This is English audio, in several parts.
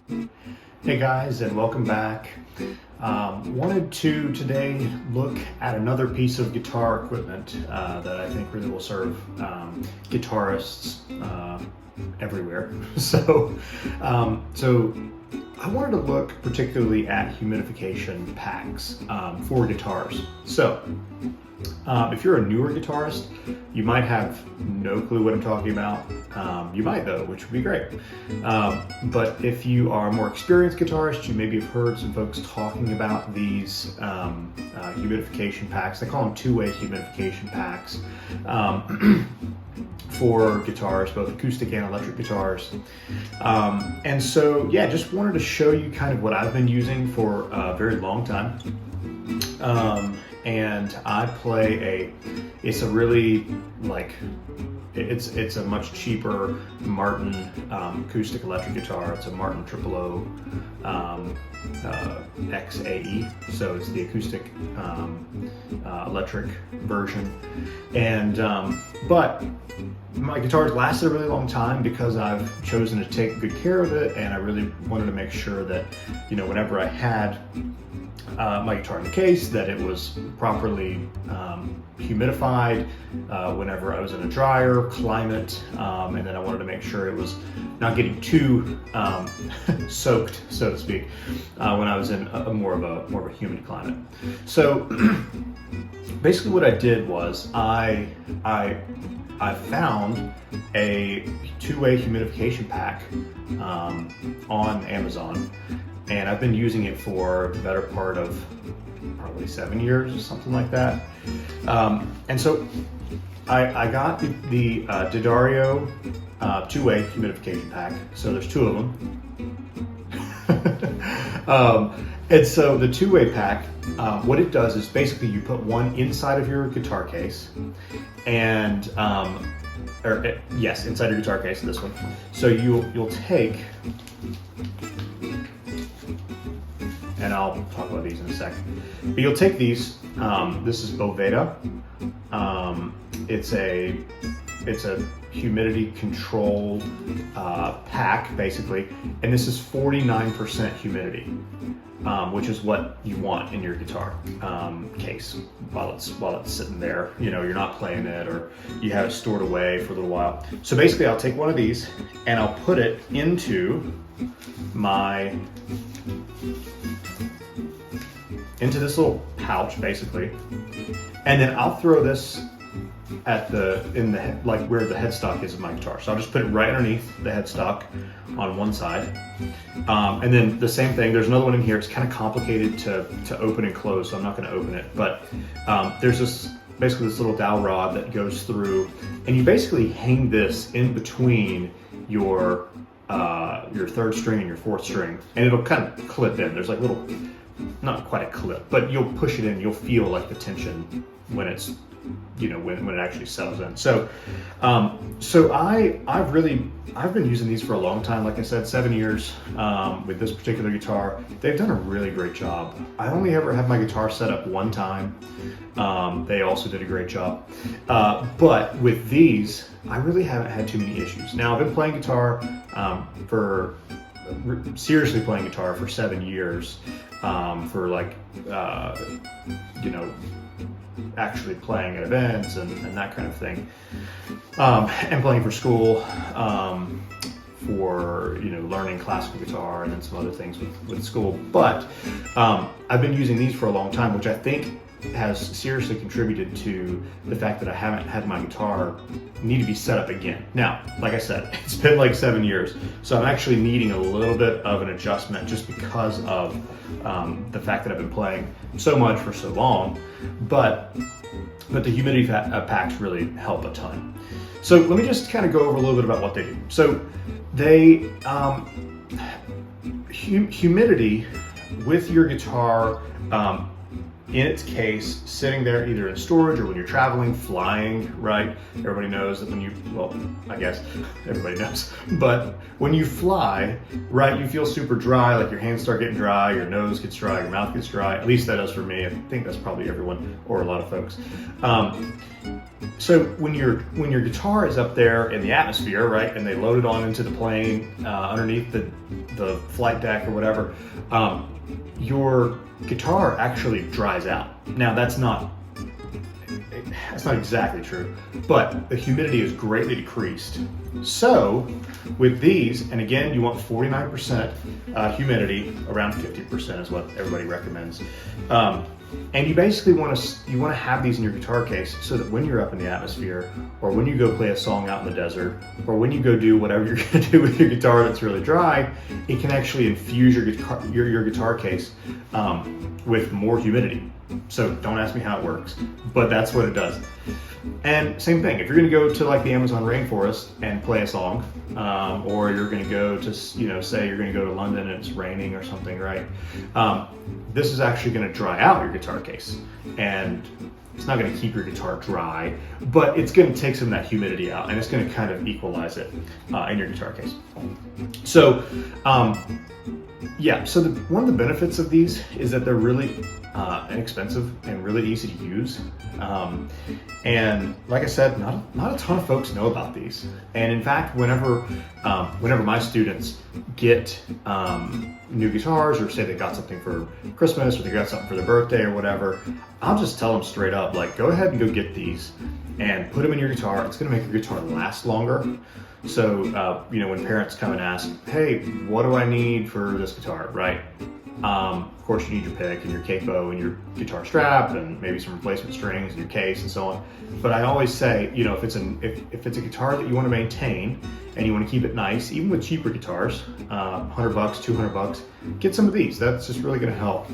Hey guys, and welcome back. Wanted to today look at another piece of guitar equipment that I think really will serve guitarists everywhere. So I wanted to look particularly at humidification packs for guitars. So if you're a newer guitarist, you might have no clue what I'm talking about. You might though, which would be great. But if you are a more experienced guitarist, you maybe have heard some folks talking about these humidification packs. They call them two-way humidification packs for guitars, both acoustic and electric guitars. And so, yeah, just wanted to show you kind of what I've been using for a very long time. And I play it's a really it's a much cheaper Martin acoustic electric guitar. It's a Martin 000 XAE, so it's the acoustic electric version. And but my guitar's lasted a really long time because I've chosen to take good care of it, and I really wanted to make sure that, you know, whenever I had my guitar in the case, that it was properly humidified whenever I was in a drier climate, and then I wanted to make sure it was not getting too soaked, so to speak, when I was in a more of a humid climate. So basically what I did was I found a two-way humidification pack on Amazon, and I've been using it for the better part of probably 7 years or something like that. And so I got the D'Addario two-way humidification pack. So there's two of them. And so the two-way pack, what it does is basically you put one inside of your guitar case, and inside your guitar case, this one. So you'll take, and I'll talk about these in a second, but you'll take these. This is Boveda. It's a humidity control pack, basically, and this is 49% humidity, which is what you want in your guitar case while it's sitting there. You know, you're not playing it, or you have it stored away for a little while. So basically, I'll take one of these and I'll put it into this little pouch, basically, and then I'll throw this at where the headstock is of my guitar. So I'll just put it right underneath the headstock on one side, and then the same thing. There's another one in here. It's kind of complicated to open and close, so I'm not going to open it. But there's basically this little dowel rod that goes through, and you basically hang this in between your third string and your fourth string, and it'll kind of clip in. There's like little, not quite a clip, but you'll push it in. You'll feel like the tension when it's, you know, when it actually settles in. So I've been using these for a long time. Like I said, 7 years with this particular guitar. They've done a really great job. I only ever had my guitar set up one time. They also did a great job. But with these, I really haven't had too many issues. Now, I've been playing guitar seriously playing guitar for 7 years, for actually playing at events and that kind of thing, and playing for school, for, you know, learning classical guitar and then some other things with school. But I've been using these for a long time, which I think has seriously contributed to the fact that I haven't had my guitar need to be set up again. Now, like I said, it's been like 7 years, so I'm actually needing a little bit of an adjustment just because of the fact that I've been playing so much for so long. But the humidity packs really help a ton. So let me just kind of go over a little bit about what they do. So they humidity with your guitar in its case, sitting there either in storage or when you're traveling, flying, right? Everybody knows that when you, well, I guess everybody knows, but when you fly, right, you feel super dry, like your hands start getting dry, your nose gets dry, your mouth gets dry. At least that does for me. I think that's probably everyone or a lot of folks. So when your guitar is up there in the atmosphere, right, and they load it on into the plane underneath the flight deck or whatever, your guitar actually dries out. Now that's not exactly true, but the humidity is greatly decreased. So with these, and again, you want 49% humidity, around 50% is what everybody recommends. And you basically want to have these in your guitar case so that when you're up in the atmosphere, or when you go play a song out in the desert, or when you go do whatever you're going to do with your guitar that's really dry, it can actually infuse your guitar case with more humidity. So don't ask me how it works, but that's what it does. And same thing, if you're going to go to like the Amazon rainforest and play a song, or you're going to go to, say you're going to go to London and it's raining or something, right? This is actually going to dry out your guitar case, and it's not going to keep your guitar dry, but it's going to take some of that humidity out, and it's going to kind of equalize it in your guitar case. So, yeah, so one of the benefits of these is that they're really inexpensive and really easy to use. And like I said, not a ton of folks know about these. And in fact, whenever my students get new guitars, or say they got something for Christmas, or they got something for their birthday or whatever, I'll just tell them straight up, like, go ahead and go get these and put them in your guitar. It's going to make your guitar last longer. So, when parents come and ask, hey, what do I need for this guitar, right? Of course, you need your pick and your capo and your guitar strap and maybe some replacement strings and your case and so on. But I always say, if it's a guitar that you want to maintain and you want to keep it nice, even with cheaper guitars, $100, $200, get some of these. That's just really going to help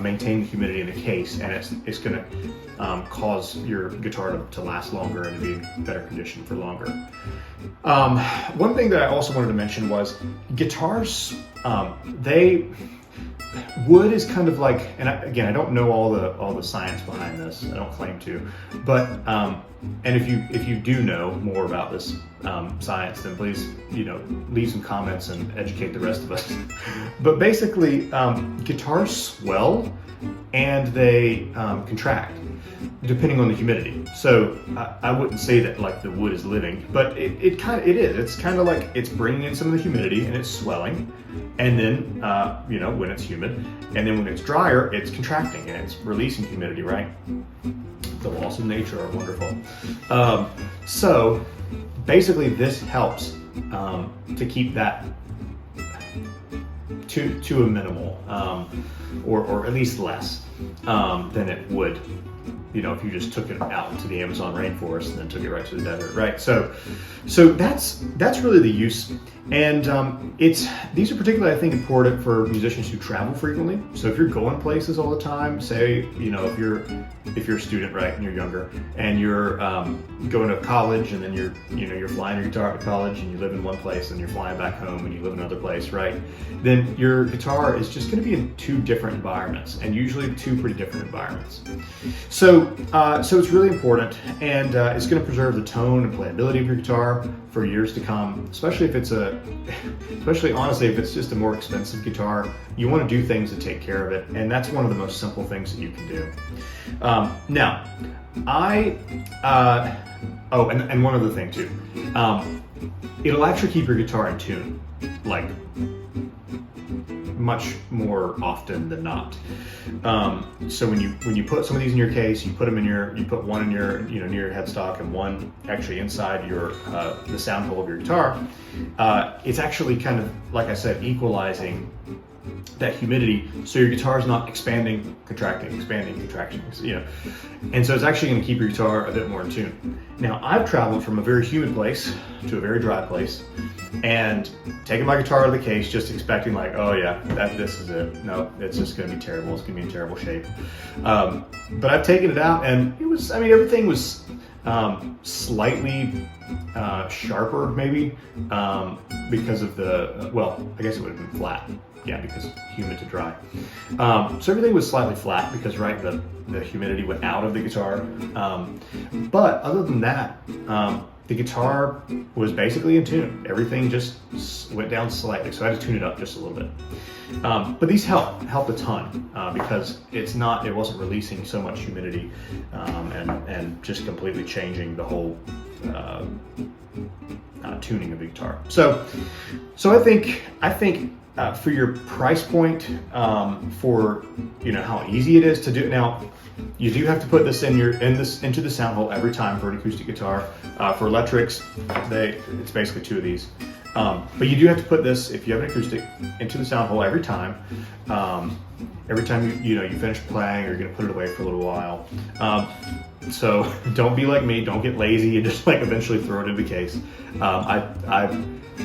maintain the humidity in the case, and it's going to cause your guitar to last longer and to be in better condition for longer. One thing that I also wanted to mention was guitars. Wood is kind of like, and I don't know all the science behind this. I don't claim to, but and if you do know more about this science, then please leave some comments and educate the rest of us. But basically, guitars swell and they contract depending on the humidity. So I wouldn't say that like the wood is living, but it is. It's kind of like it's bringing in some of the humidity and it's swelling, and then when it's humid, and then when it's drier, it's contracting and it's releasing humidity, right? The laws of nature are wonderful. So basically, this helps to keep that to a minimal, or at least less than it would, if you just took it out into the Amazon rainforest and then took it right to the desert, right? So that's really the use, and these are particularly, I think, important for musicians who travel frequently. So if you're going places all the time, say if you're a student, right, and you're younger, and you're going to college, and then you're flying your guitar to college, and you live in one place, and you're flying back home, and you live in another place, right? Then your guitar is just going to be in two different environments, and usually two pretty different environments. So it's really important, and it's going to preserve the tone and playability of your guitar for years to come. Especially honestly, if it's just a more expensive guitar, you want to do things to take care of it, and that's one of the most simple things that you can do. Now, and one other thing too, it'll actually keep your guitar in tune, like much more often than not. So when you put some of these in your case, you put one in your near your headstock and one actually inside your the sound hole of your guitar. It's actually kind of, like I said, equalizing that humidity, so your guitar is not expanding, contracting, and so it's actually going to keep your guitar a bit more in tune. Now, I've traveled from a very humid place to a very dry place, and taken my guitar out of the case just expecting like, oh yeah, this is it. No, it's just going to be terrible. It's going to be in terrible shape. But I've taken it out, and everything was slightly sharper maybe because of the, well, I guess it would have been flat. Yeah, because humid to dry. So everything was slightly flat because, right, the humidity went out of the guitar. But other than that, the guitar was basically in tune. Everything just went down slightly, so I had to tune it up just a little bit. But these helped a ton because it wasn't releasing so much humidity and just completely changing the whole tuning of the guitar. So I think for your price point, for how easy it is to do it now, you do have to put this into the sound hole every time for an acoustic guitar. For electrics, it's basically 2 of these. But you do have to put this, if you have an acoustic, into the sound hole every time. Every time you finish playing, you're going to put it away for a little while. So don't be like me. Don't get lazy and just eventually throw it in the case. I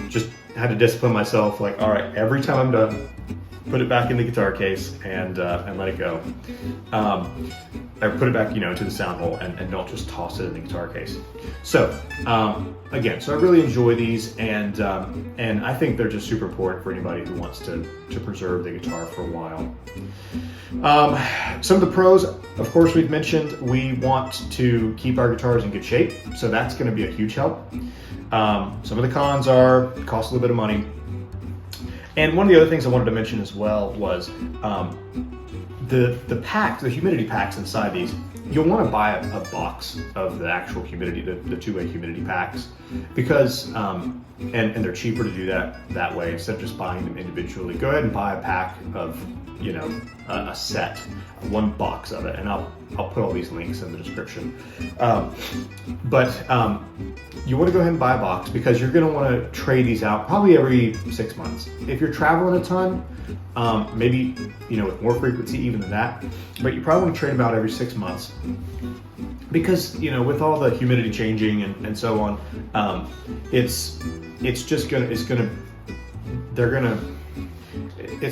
just had to discipline myself. All right, every time I'm done, put it back in the guitar case and let it go. Or put it back, into the sound hole and don't just toss it in the guitar case. So again, so I really enjoy these, and I think they're just super important for anybody who wants to preserve the guitar for a while. Some of the pros, of course, we've mentioned. We want to keep our guitars in good shape, so that's going to be a huge help. Some of the cons are cost a little bit of money. And one of the other things I wanted to mention as well was the packs, the humidity packs inside these. You'll want to buy a box of the actual humidity, the two-way humidity packs, because and they're cheaper to do that way instead of just buying them individually. Go ahead and buy a pack of a set, one box of it, and I'll put all these links in the description. But you want to go ahead and buy a box because you're going to want to trade these out probably every 6 months. If you're traveling a ton, maybe with more frequency even than that, but you probably want to trade them out every 6 months because with all the humidity changing and so on,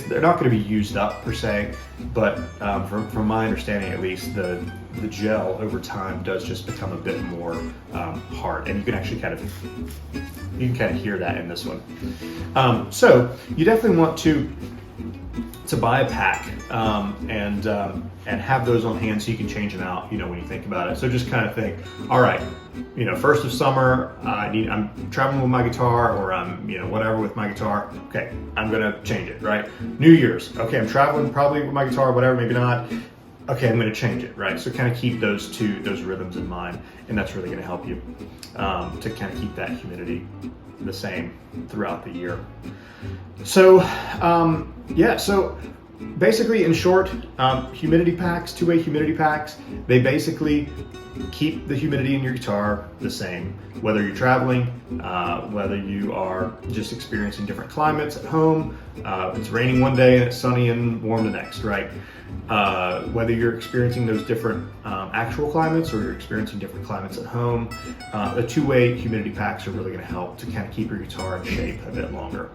they're not going to be used up per se, but from my understanding at least, the gel over time does just become a bit more hard, and you can actually kind of hear that in this one. So you definitely want to buy a pack and have those on hand so you can change them out when you think about it. So just kind of think, all right, first of summer, I'm traveling with my guitar, or I'm whatever with my guitar. Okay, I'm gonna change it, right? New Year's, okay, I'm traveling probably with my guitar, whatever, maybe not. Okay, I'm gonna change it, right? So kind of keep those rhythms in mind, and that's really gonna help you to kind of keep that humidity the same throughout the year. So so basically, in short, humidity packs, two-way humidity packs, they basically keep the humidity in your guitar the same, whether you're traveling, whether you are just experiencing different climates at home. It's raining one day and it's sunny and warm the next, right? Whether you're experiencing those different actual climates or you're experiencing different climates at home, the two-way humidity packs are really going to help to kind of keep your guitar in shape a bit longer.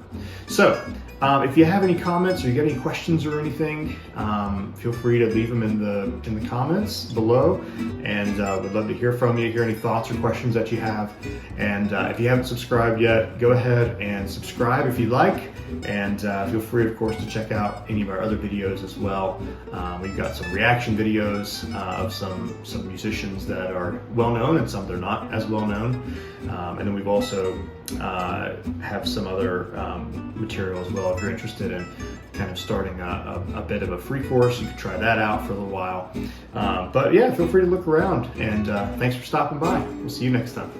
So if you have any comments or you get any questions or anything, feel free to leave them in the comments below, and we'd love to hear from you, hear any thoughts or questions that you have. And if you haven't subscribed yet, go ahead and subscribe if you like, and feel free, of course, to check out any of our other videos as well. We've got some reaction videos of some musicians that are well known and some that are not as well known, and then we've also have some other material as well. If you're interested in kind of starting a bit of a free course, you can try that out for a little while. But yeah, feel free to look around, and thanks for stopping by. We'll see you next time.